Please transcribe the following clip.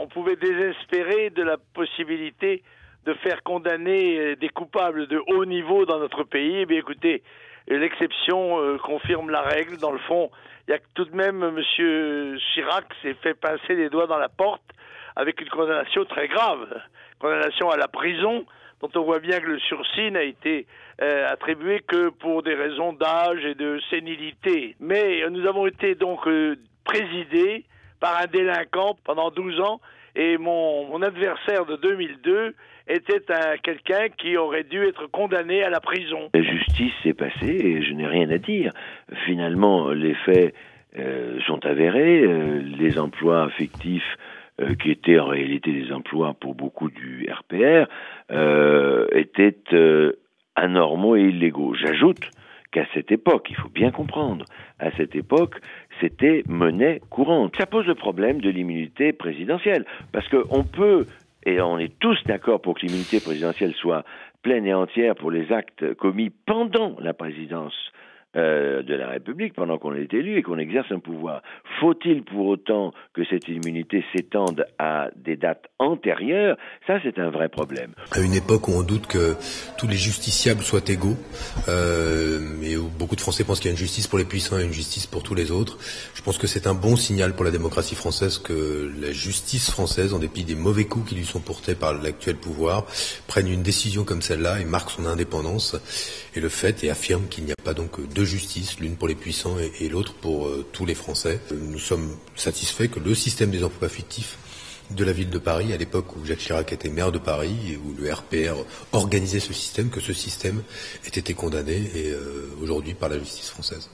on pouvait désespérer de la possibilité de faire condamner des coupables de haut niveau dans notre pays. Eh bien, écoutez, l'exception confirme la règle. Dans le fond, il y a tout de même M. Chirac s'est fait pincer les doigts dans la porte avec une condamnation très grave, condamnation à la prison, dont on voit bien que le sursis n'a été attribué que pour des raisons d'âge et de sénilité. Mais nous avons été donc présidés par un délinquant pendant 12 ans, et mon adversaire de 2002 était quelqu'un qui aurait dû être condamné à la prison. La justice s'est passée et je n'ai rien à dire. Finalement, les faits sont avérés, les emplois fictifs qui étaient en réalité des emplois pour beaucoup du RPR, étaient anormaux et illégaux. J'ajoute qu'à cette époque, il faut bien comprendre, à cette époque, c'était monnaie courante. Ça pose le problème de l'immunité présidentielle, parce qu'on peut, et on est tous d'accord pour que l'immunité présidentielle soit pleine et entière pour les actes commis pendant la présidence de la République, pendant qu'on est élu et qu'on exerce un pouvoir. Faut-il pour autant que cette immunité s'étende à des dates antérieures? Ça, c'est un vrai problème. À une époque où on doute que tous les justiciables soient égaux, et où beaucoup de Français pensent qu'il y a une justice pour les puissants et une justice pour tous les autres, je pense que c'est un bon signal pour la démocratie française que la justice française, en dépit des mauvais coups qui lui sont portés par l'actuel pouvoir, prenne une décision comme celle-là et marque son indépendance. Et le fait et affirme qu'il n'y a pas donc deux justices, l'une pour les puissants et l'autre pour tous les Français. Nous sommes satisfaits que le système des emplois fictifs de la ville de Paris, à l'époque où Jacques Chirac était maire de Paris et où le RPR organisait ce système, que ce système ait été condamné et aujourd'hui par la justice française.